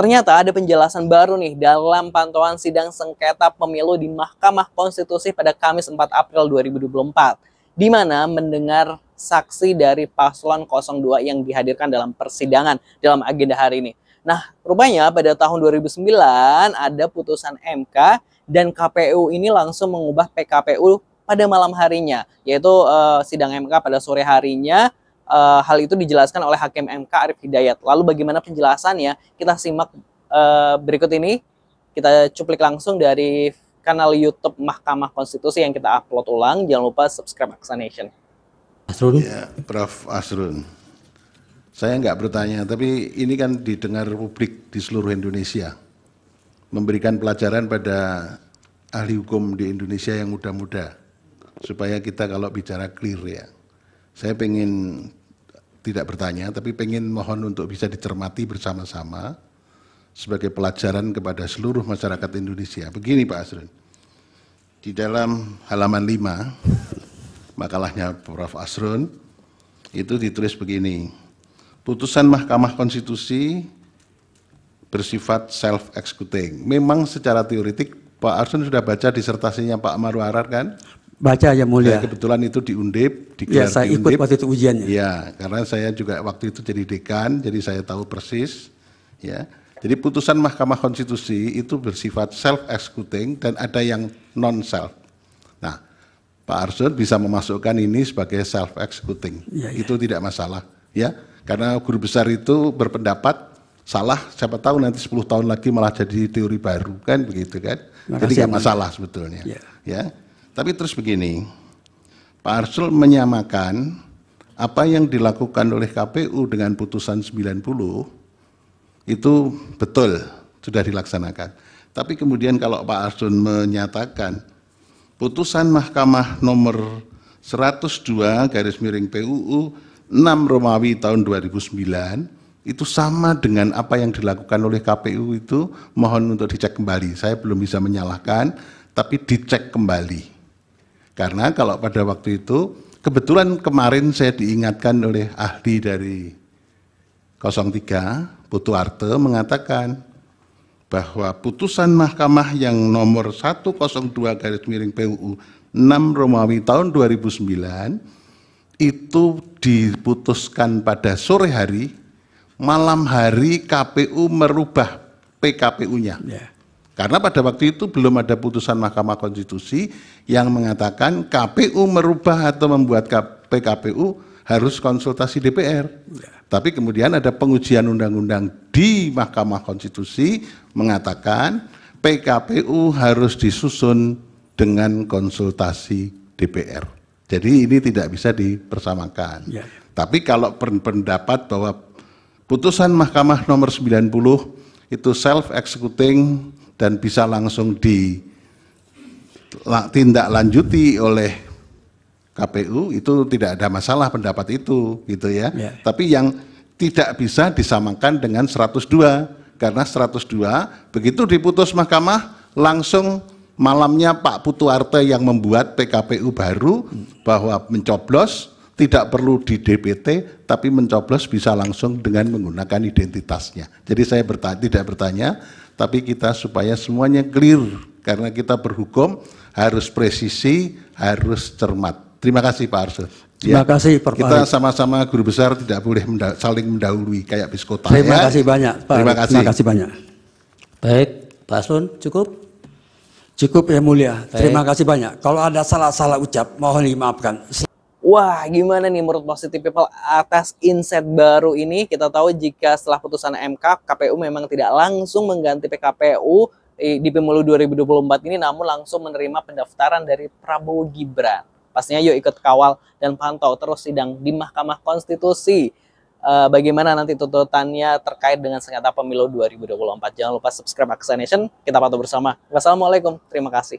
Ternyata ada penjelasan baru nih dalam pantauan sidang sengketa pemilu di Mahkamah Konstitusi pada Kamis 4 April 2024, di mana mendengar saksi dari paslon 02 yang dihadirkan dalam persidangan dalam agenda hari ini. Nah, rupanya pada tahun 2009 ada putusan MK dan KPU ini langsung mengubah PKPU pada malam harinya, yaitu sidang MK pada sore harinya. Hal itu dijelaskan oleh Hakim MK Arief Hidayat. Lalu bagaimana penjelasannya? Kita simak berikut ini. Kita cuplik langsung dari kanal YouTube Mahkamah Konstitusi yang kita upload ulang. Jangan lupa subscribe Aksa Nation. Asrun. Ya, Prof. Asrun. Saya nggak bertanya, tapi ini kan didengar publik di seluruh Indonesia. Memberikan pelajaran pada ahli hukum di Indonesia yang muda-muda. Supaya kita kalau bicara clear ya. Saya pengen tidak bertanya, tapi pengen mohon untuk bisa dicermati bersama-sama sebagai pelajaran kepada seluruh masyarakat Indonesia. Begini Pak Asrun, di dalam halaman 5, makalahnya Prof. Asrun, itu ditulis begini, putusan Mahkamah Konstitusi bersifat self-executing. Memang secara teoretik, Pak Asrun sudah baca disertasinya Pak Marwarar kan? Baca Yang Mulia. Nah, kebetulan itu di Undip, Ya, saya ikut waktu itu ujiannya. Ya, karena saya juga waktu itu jadi dekan, jadi saya tahu persis. Ya, jadi putusan Mahkamah Konstitusi itu bersifat self-executing dan ada yang non-self. Nah, Pak Arsul bisa memasukkan ini sebagai self-executing. Ya, ya. Itu tidak masalah. Ya, karena guru besar itu berpendapat salah, siapa tahu nanti 10 tahun lagi malah jadi teori baru kan begitu kan. Jadi nggak masalah sebetulnya. Ya. Tapi terus begini, Pak Arsul menyamakan apa yang dilakukan oleh KPU dengan putusan 90 itu betul sudah dilaksanakan. Tapi kemudian kalau Pak Arsul menyatakan putusan Mahkamah nomor 102 garis miring PUU 6 Romawi tahun 2009 itu sama dengan apa yang dilakukan oleh KPU itu, mohon untuk dicek kembali. Saya belum bisa menyalahkan, tapi dicek kembali. Karena kalau pada waktu itu, kebetulan kemarin saya diingatkan oleh ahli dari 03, Putu Arte, mengatakan bahwa putusan Mahkamah yang nomor 102 garis miring PUU 6 Romawi tahun 2009 itu diputuskan pada sore hari, malam hari KPU merubah PKPU-nya. Yeah. Karena pada waktu itu belum ada putusan Mahkamah Konstitusi yang mengatakan KPU merubah atau membuat PKPU harus konsultasi DPR. Ya. Tapi kemudian ada pengujian undang-undang di Mahkamah Konstitusi mengatakan PKPU harus disusun dengan konsultasi DPR. Jadi ini tidak bisa dipersamakan. Ya. Tapi kalau pendapat bahwa putusan Mahkamah nomor 90 itu self-executing dan bisa langsung ditindaklanjuti oleh KPU, itu tidak ada masalah pendapat itu, gitu ya. Yeah. Tapi yang tidak bisa disamakan dengan 102, karena 102 begitu diputus Mahkamah langsung malamnya Pak Putu Arte yang membuat PKPU baru bahwa mencoblos tidak perlu di DPT, tapi mencoblos bisa langsung dengan menggunakan identitasnya. Jadi saya tidak bertanya, tapi kita supaya semuanya clear, karena kita berhukum harus presisi, harus cermat. Terima kasih Pak Arsul. Terima kasih Pak. Kita sama-sama guru besar tidak boleh saling mendahului kayak biskota. Terima kasih banyak Pak. Terima kasih. Terima kasih banyak. Baik, Pak Aslun cukup? Cukup Yang Mulia. Baik. Terima kasih banyak. Kalau ada salah-salah ucap, mohon dimaafkan. Wah, gimana nih menurut Positive People atas insight baru ini? Kita tahu jika setelah putusan MK, KPU memang tidak langsung mengganti PKPU di pemilu 2024 ini, namun langsung menerima pendaftaran dari Prabowo Gibran. Pastinya yuk ikut kawal dan pantau terus sidang di Mahkamah Konstitusi. Bagaimana nanti tuntutannya terkait dengan sengketa pemilu 2024. Jangan lupa subscribe Aksa Nation, kita pantau bersama. Wassalamualaikum, terima kasih.